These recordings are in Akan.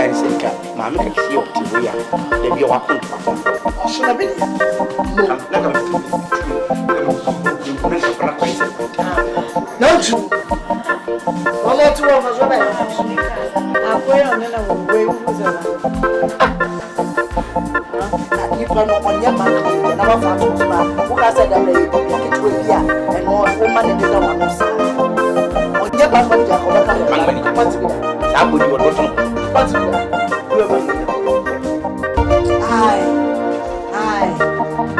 and say, Mamma, can see your TV. They be walking. Should I be? No, only 2 of us. I'm going on and away with you on your man, and our father's man, who has said that they will be and all woman in the one of Sam. On your back, what you are Aye.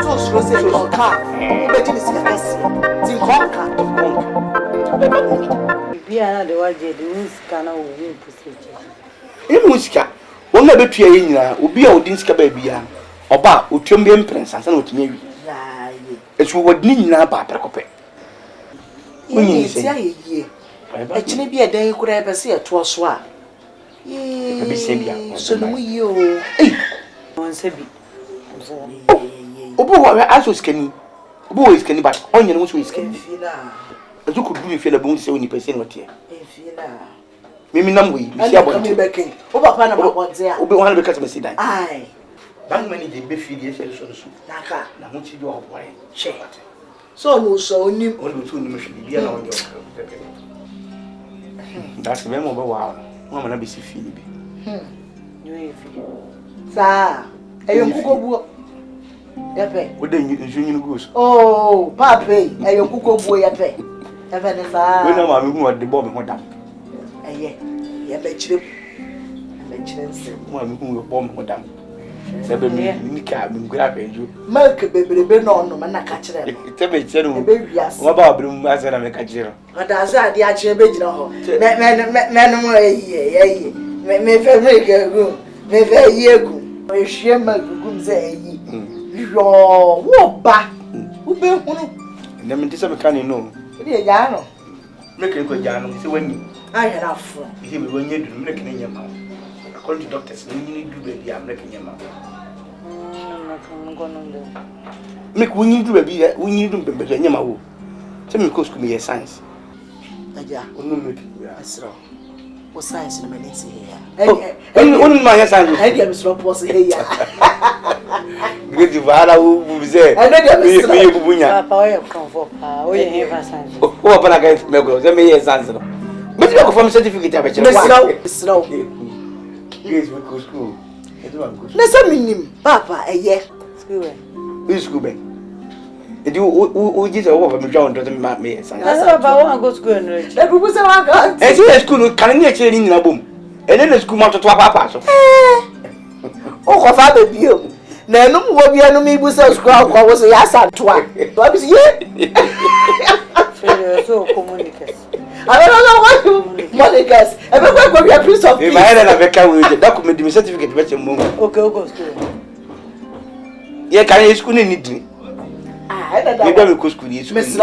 So, she said, oh, car, but it is a mess. Think conquer. Be another one, the news cannot win procedure. In Muska, one never be in will be our Dinska baby. Oba utumbiye prince ansa na otumi wi ya ye esu wodni nyina ba prekope munyi se ya ye e chine bi edan kura e pese eto so a e bi se bia so no yi o on se bi obo wa aso skani obo wa skani ba onye no so skani fina azu ku du fina bu se woni pese no tie fina mimi nam wi bi se abonte o papa na ba bonte a obi wan be kata mesi dan ai Bang many the beefy solution. Naka, Namuchi, you are boy. Shade. So, no, so new only 2 minutes. That's memorable. Wow, Mamma be see Philip. Sir, a young cuckoo. What then you goose? Oh, Papi, a young cuckoo boy at pay. Evan, if I know I'm going to the bomb. What up? Yet, bet you. One who will bomb, madame. Sebe mi ka mi ngura peju milk bebelebe no no na ka kire no tebe kire no wo ba obru mu ase na me ka kire oda ase ade a kire be gina ho me no mo eyi me fe milk egu me fe yi egu e hwie milk gu mze eyi yo wo ba wo be hunu na me tise me ka ni no e ja no me ke ko ja no se wani anya na fo e me wanye du me ke ne nyama according to doctors, you need to do baby. I'm making your mouth. Make we need to baby. We need to be better than your tell me, course, me science. Yeah, no, make it. What science in the minutes here? Only my science. I am so possible here. Good, you are who is there. I know you are Papa, comfort. Oh, you have science. Oh, but I can't make it. Let me hear science. But you from certificate. Slow. Yes, we go school. Listen, minim, Papa, a year. School. Who's school? And you just over me, John doesn't make me. That's about one go school. That was a lot. And you school can you actually in a boom? And then the school mounted to a papa. Oh, father, you. No, what we are no me was a scrub was a yes at twice. What is ye? So communicate. I don't know what you Monicas. Everybody will be a priest of peace. My head and I can with the document, the certificate, but your move. Okay, go school. Yeah, can you school in it? I don't go school. Miss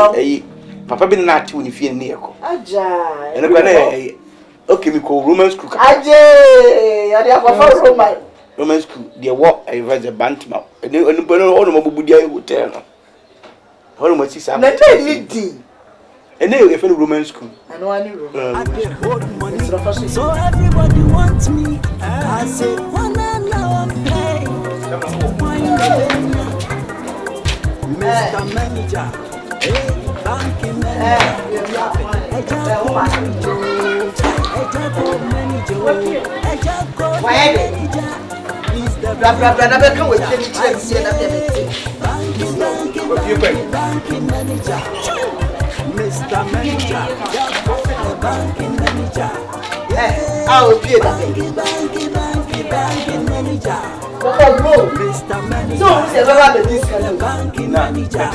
Papa been not too if you're near. Aja. And okay, we call Roman school. Aja. I have Roman school. They walk, I was a bantama. And they only Budia hotel. How much is that? And then if any Roman school. I know any Roman. So everybody wants me. I say, one and now play. Mr. Manager, banking manager, Mr. Manager, banking manager. I'll be banking manager. Mr. Manager. So, who's ever the discount banking manager?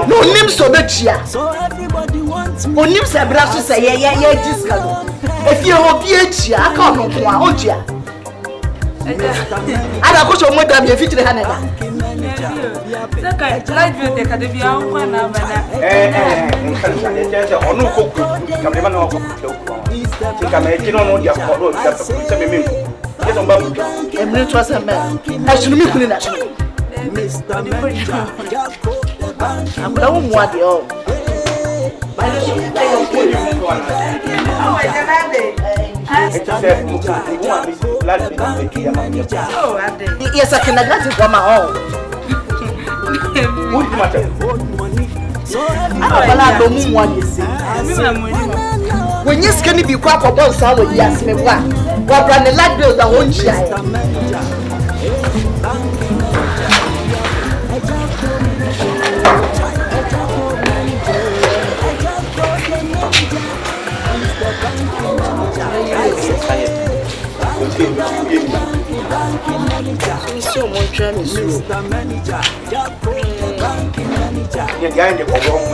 No, name so much. So everybody wants me. On names a brass to say, yeah, discount. If you hope you, I can't hold you. I don't go to more than your feet. I'm Yes, I can get it from my own. What matter? When you're skinny, be quack about someone, yes, me what? What brand the light bill that won't shine? So much money, Mr. Manager. You're going to go wrong.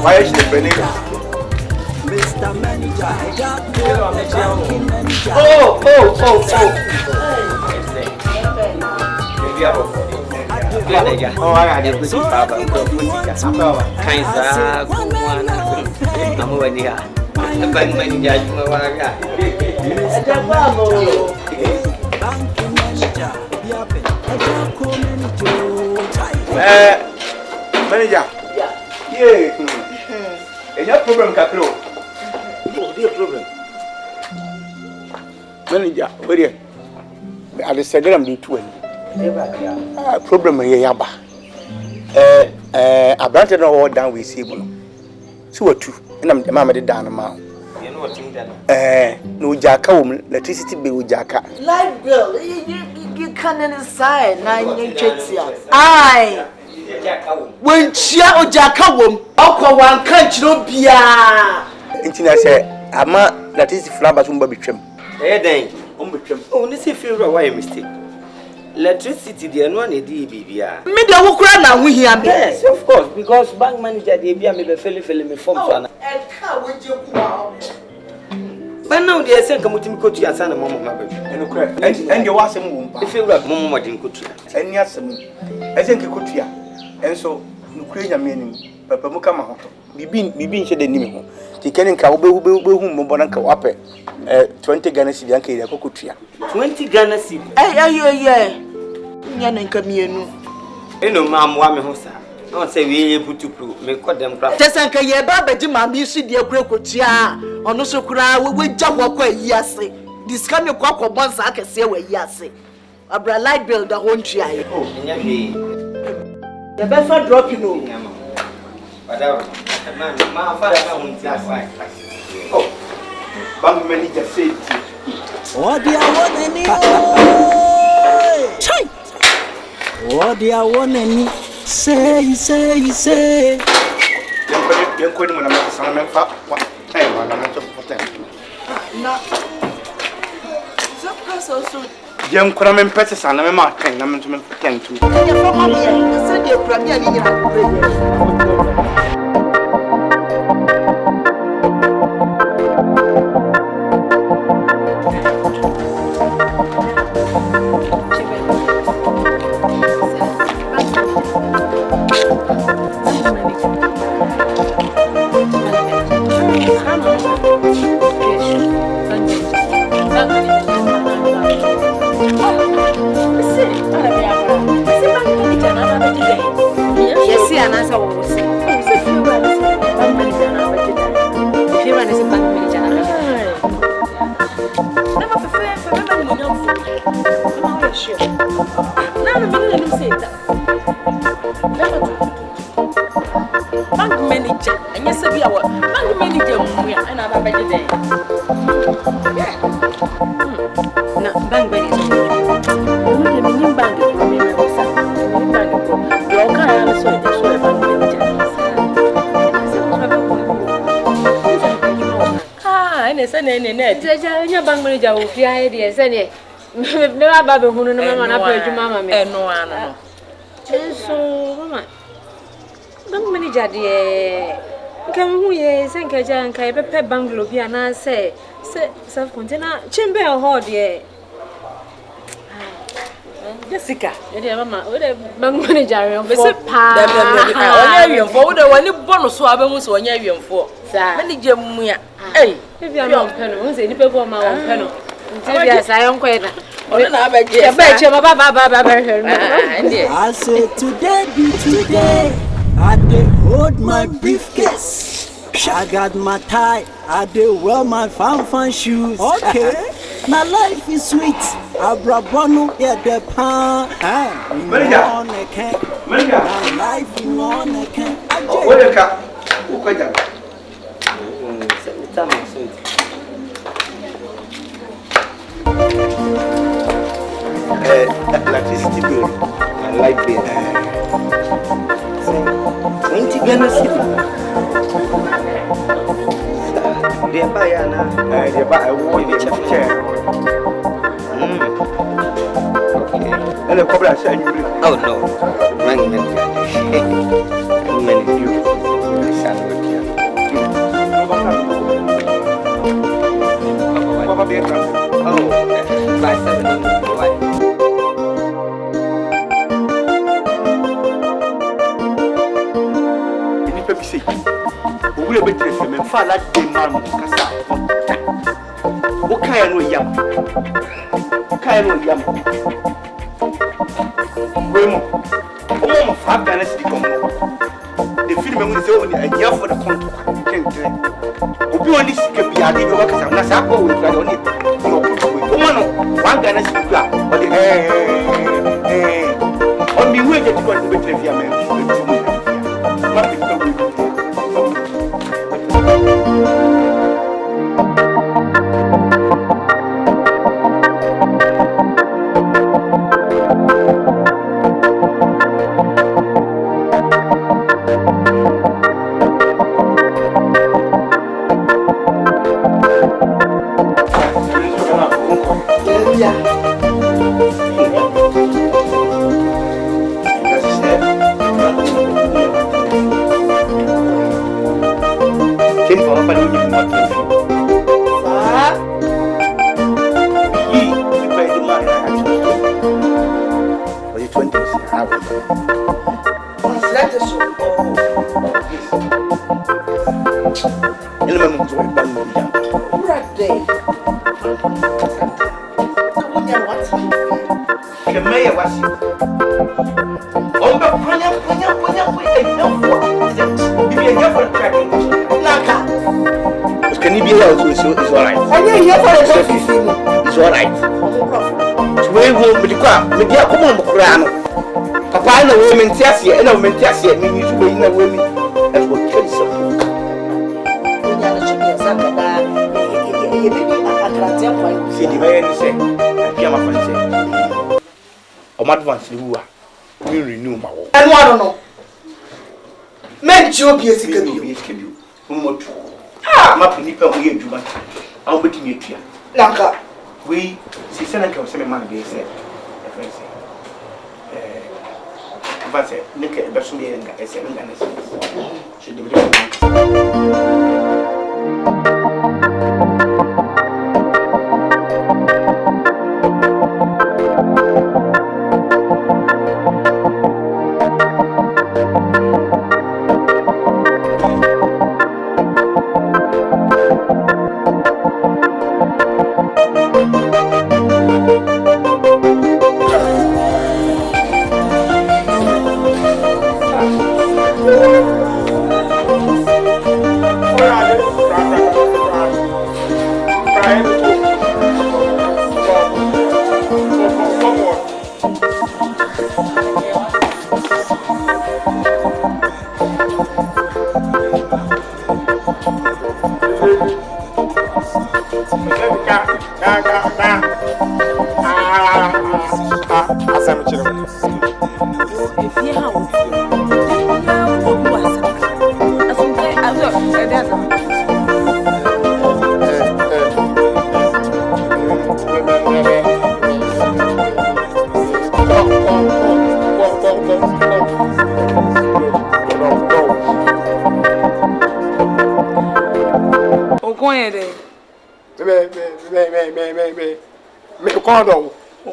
Why is the Benita? Mr. Manager. Oh. Oh, I had a good father. I'm already here. The bank manager, manager. Yeah. Any problem, Capro? Oh, dear problem. Manager, where are you? I decided I'm doing 20. Problem here, Yaba. I planted all down with Sable. So what two? And I'm the mamma did down a mouth. You know what? No jacka woman, electricity bill jacka. Light bill, you can't inside 9 inches. Aye. When chia or jacka woman, Aqua one can't you be a. Until I say, I'm that is the flowers won't be trim. Eh, then, only see if you're away mistake. Electricity, the one a DBBA. Maybe I will cry now. We hear me. Yes, of course, because bank manager DBA may be filling me from Sana. But now they are saying, come to me, go to your son and Mamma, and you was a moon. If you like Mamma in Kutia. And yes, I think you could hear. And so, you create a meaning, Papa Mukama. Be being shed the name. The Kenyan cow will whom Bonanka Wappe 20 Ghana City and Kaya Cocutia. 20 Ghana City. Yeah. Yan come here. You know, Mam Wamihosa. Don't say we put to prove, make what them craft. Just and Kaya Baba Jimam, you see dear Crocotia, or no so cry, we jump away, yes. This can you cock or once I can say where yes. A bright light bill that won't try. Oh, the best for dropping you. Whatever. My father won't just like. Oh, bank manager said, what do you want any? What do you want any? Say. You're quitting when I'm at the Salmon Park. What time? I'm not for 10. No. Some person also. Young Cramen Pettis and I'm not 10. I'm to 10 too. You're from here. You said you're premier. Bank manager will be idea, send it. Never Babu who no man up to Mamma. No, so, bank manager, dear. Come who ye, thank you, Jan Kai, Pep Bungalow, and I say, self container, chamber hall, dear. Jessica, dear Mamma, with a bank manager, visit Pa. For the one you bonus swab was 1 year for. Manager Muya. Hey, if you are not penal, say, people for my own penal. Yes, I am quite. I say today be today. I the hold my briefcase. I got my tie, I do wear my fan shoes. Okay, my life is sweet. Abrabono, yeah, the pan. On a can. My life is on a can. What a car. Who quite that? Electricity bill and light bill. 20 Ghana city. They buy they buy a wall in the chair. And a couple of said, oh no, many you. Oh, by 7 we be better for me fa la de man kasa o kai no yam we mo fa Ghana city come the film me say on a year for the contract kente obi oni sike bi ade be wakasa na sa ko we try on it no o man no one Ghana city bra o de on mi we get to be better for me ma be it's all right. To wait home with the crowd, with the common crown. Papa, I know women, Tessie, and women, Tessie, and you to be in a women. That's what kills them. See the man say, I am a friend. I'm advanced, you are. We renew my work. And one no. Men, you be a sick of you. Ah, my people, we are doing. I'll be to meet you. Lanka. We see Seneca, some man be said. If I look at the best way and I said, should be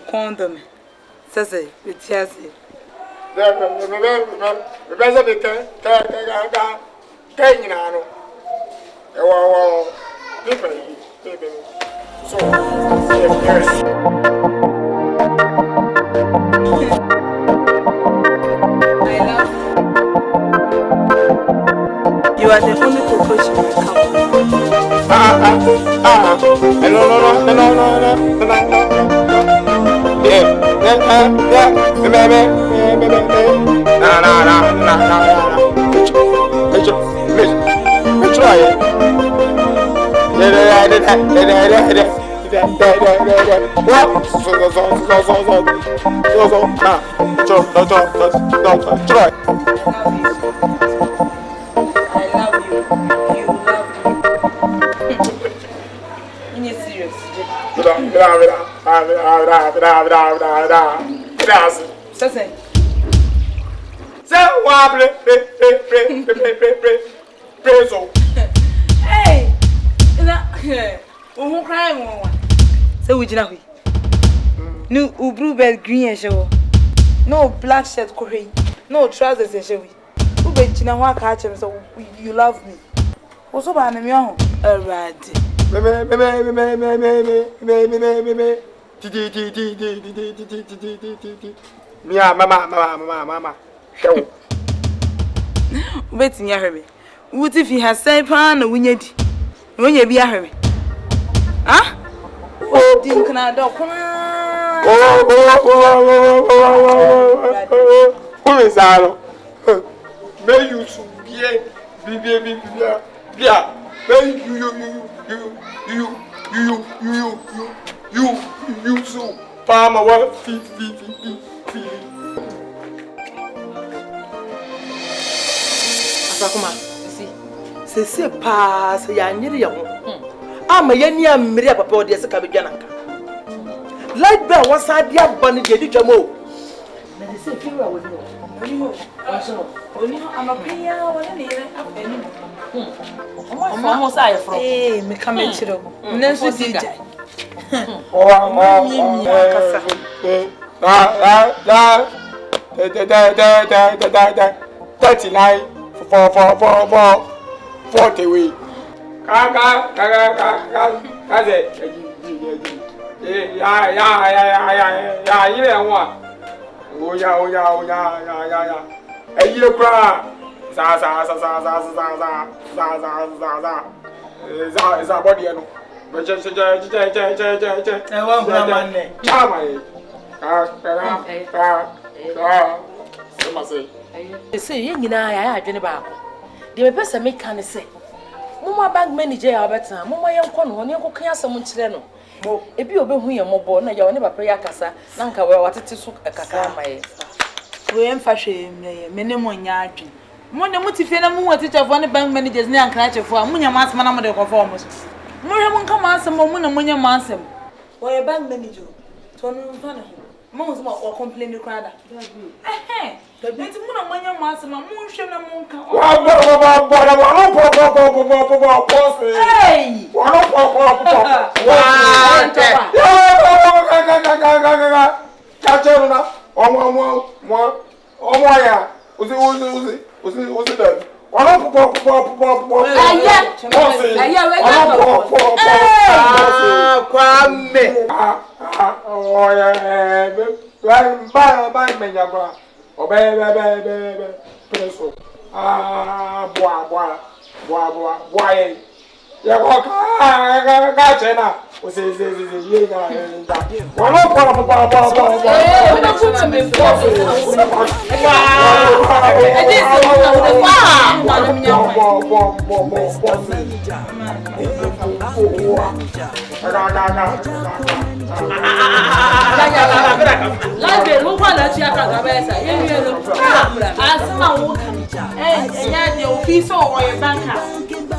Condom. Says it, yes. I love No blue belt green show. No black shirt curry. No trousers show. Who bet you know what catch him so you love me. What's up on me on? Alright. Mama. Show. Wait in your hurry. What if he has said pan or when you be a hurry? Huh? Oh, didn't can I do? Who is that? May you you so palm away feet. Asakuma, see pass ya nyiri ya ho. Ama yani amiri ya papa odi ese ka bedwa nanka. Light bell was adi abani de di twamo. Na de say fiwa woni ho. Oni ho amapia woni ne yere afani. Omo sa ye fro. Me come chiro. Nenso DJ. Say nyina ya adwene ba ko. De me pese me kan say. Mama bank manager ya beta. Mama yenko no ne yenko kan asem nkire no. Ebi obehu ye mobo na ya woni papa ya kasa na nka we watete so kakra maye. We emfa hwe me ne mo nya adwen. Mo ne mutifie na mo teacher for ne bank managers ne anka chefo a munya masema na mo de ko for mo. Mo hwe mo nka masem mo na munya masem. We bank manager. To no mfa na. Mo so mo complain crowd. Enti mo na munya masema mo hwe na mo nka. Hey!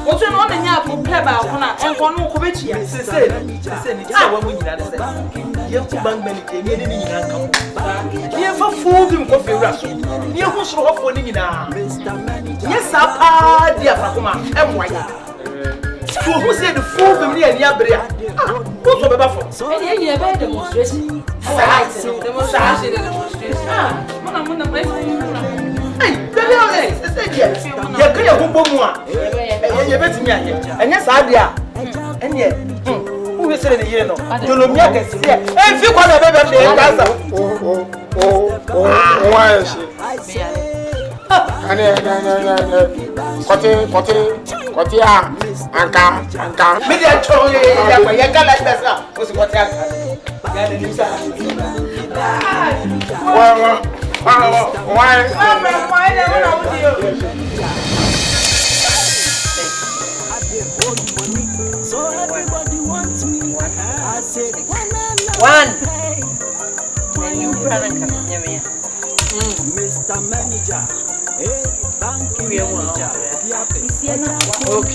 What's on the yap will play about and one more covetty? Say, what we need to say. You bank manager, you didn't come. You for food in coffee ration. You who show up for Nina. Yes, I dear Fakuma, and why? Who said the food from near Yabria? What's the buffer? So, any event demonstration. Demonstration. Hey, you can't go more. You bet me, and yes, I dare. And yet, who is saying the year? No, you know, yes, if you want to why is she? Kotia, Anka. Media show you can like that. What's what So everybody wants me. I say One. And you Mr. Manager. Hey, banking manager. Okay.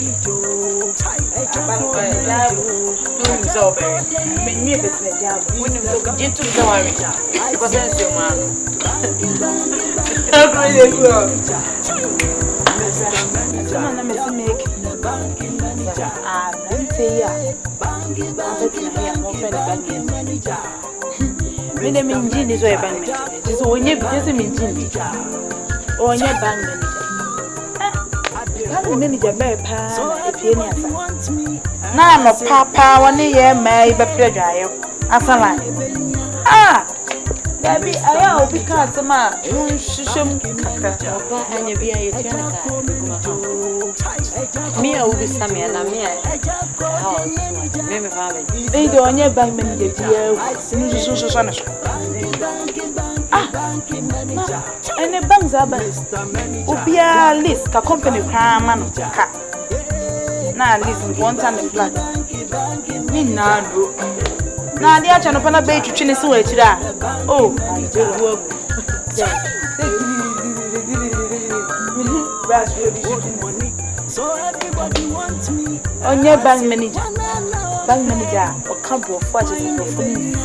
Na no papa woni ye mai be predwaye asala ah baby aya obi ka atema hwehwem kaka Papa anya bia ye tiana ka. Me a ubi samia na me a house. Me family. dey do onye bank manager dia so na so ah ene bank za ba obi a list ka company kra ma no ka na list one time the flat me na do na dia cha no pa na be twitwe ne se wa akira oh so everybody wants me. onye bank manager o kan bro for just for me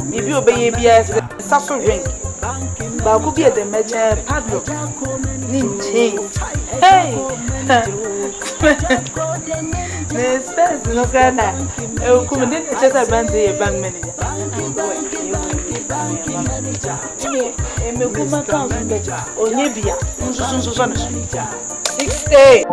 bibi obeye bia sa so ring ba ko bia de meje padlock ni nche hey ne space no kana e ku me de chesa bank manager e me ku ma kan onye bia nso na 60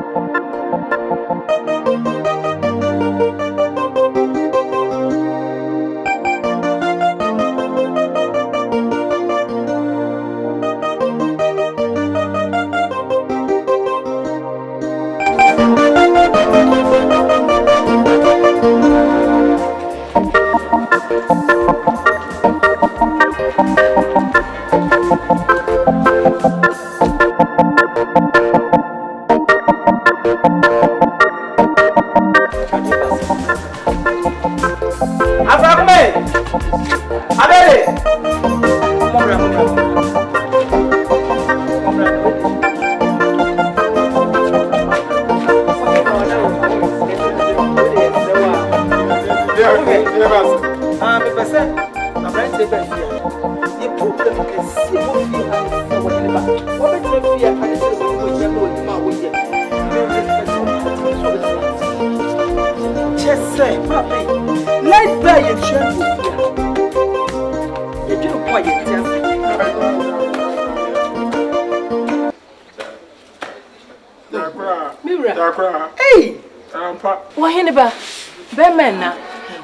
Bemena,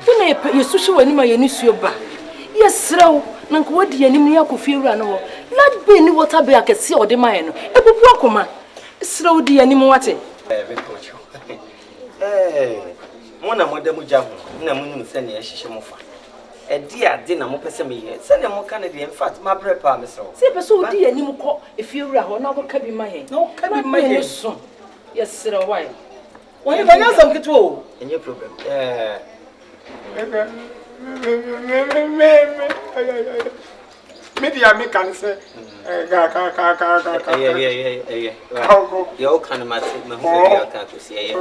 when you sushi when my Yenusioba. Yes, slow, Nanko, the enemy of Fiorano. Let be any water be I can see or the mine. A bookoma. Slow the animal water. Mona Modemu Jam, Namun send a shishamofa. A dear dinner, Mopesami, send a more Canadian fat, my prepare, Miss. Say, so dear, Nimuko, if you are no can be my hand. No, can be my son. Yes, sir, why? Why, if I know some control, and your problem. Maybe I make answer. Your kind of massive, my whole see.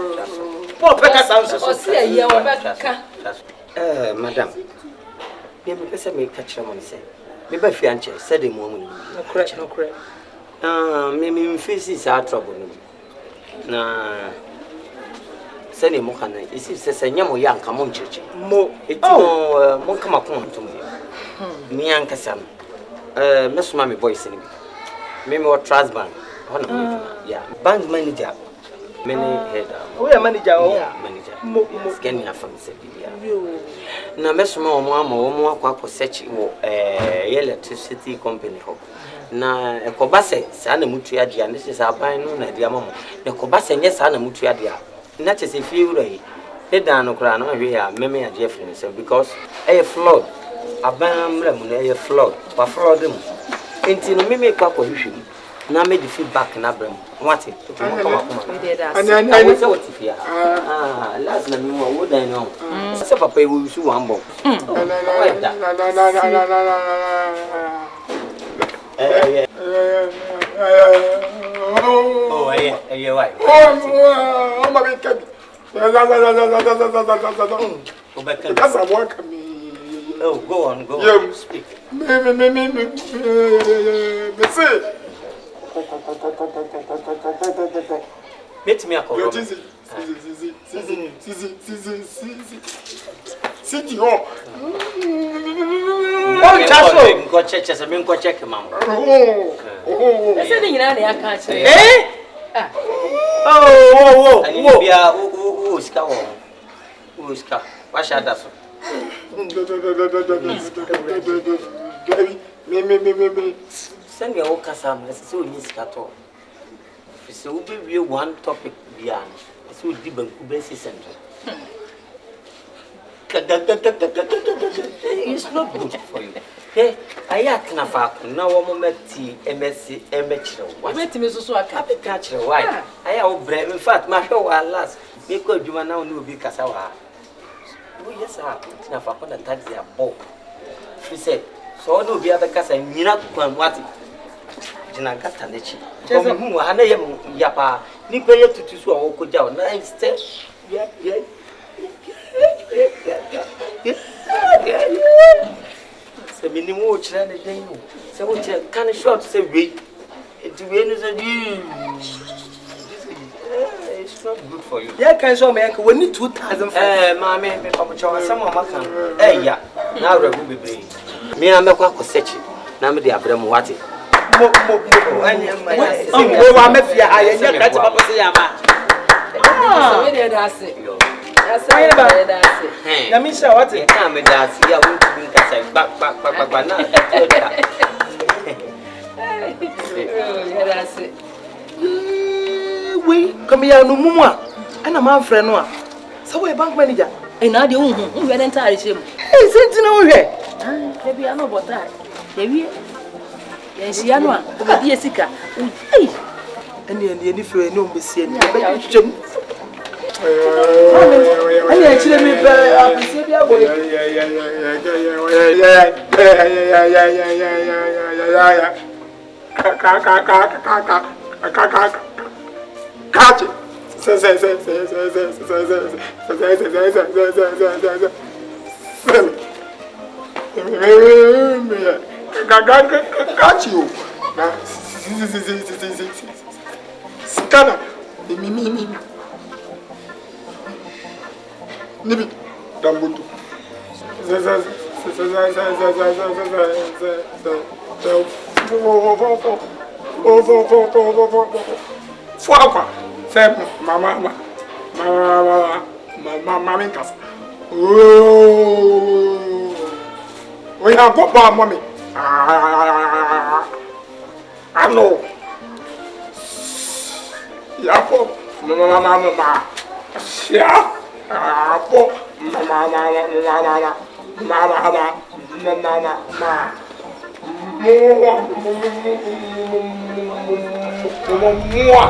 Poor Pecca sounds see a year or better. Madam, you may catch them on say. Maybe fiancé said a moment. No crack. Maybe faces are trouble. Nah. Send him Mokana. Is it says a young young come on church? Mo, it's more come upon to me. Nyan Cassam. Miss Mammy voice in me. Maybe what trust bank. Yeah, bank manager. Many head. We are manager. Manager. Scanning from Sevilla. Now, Miss Mamma, more quack search electricity company. na ekoba se sa na mutu ya dia ne se aban no na dia mamo na ekoba se nye sa na mutu ya dia na che se fie wura yi ne dan no kra na hwe ya meme ya dia free se because e flood aban mra mu na e flood wa flood mu enti no meme kwa hwe mu na me di feedback na bram wati come ani se wati fia last na me wo dan no se papa e wo su wan bo oh yeah why oh my baby oh go on speak me say let me akoro Siti oh chaso go check se me go check mam ese ni nyina na ya ka che ani bia o ska wo ska wa sha da so me send your kasa am se o ni ska to se o be one topic bia se o di banku be se center it's not good for you. Hey, I can have now one meti MSc MHL. What me so aka? I catch the why. I have bread. In fact, my show last because you now know be casawa. Oh yes, sir. Na fa kon taxi a bow. She said, so no be able casa nyina kwan what? Jina gata nechi. Come hu ana yem yapa. Ni peye tutu so a okoja na instead. Yeah. Se minimum o tira ne den o se o tira kan short se we it we no say it's not good for you. Yeah, can show me we need 2000 mama me papa chowa some mama kan ya na awragu bebre me na mekwa ko search na me de abrem wate mo wa me fia ha ye nya kati papa se ya ma so we dey da se Aye ba. Na mi sha what? Na me da si ya won tu nka sai ba na. We come here no mumu a. Ana ma frɛ no a. So we bank manager. e na de hu we den tare shem Eh, senti na wo hwɛ. ah be ano bota de wie ye sia no a o be die sika ei Ani frɛ no mbesie ni. Be twem. Ani achire mi pe apese bia boy. Catch. Catch you. Scanner. Me. Nibi dambutu. Fuapa. Mama minkas. Oh. We have got bar mommy. I know. Yapo. Mama. Yeah. Apo. Mama. Moi.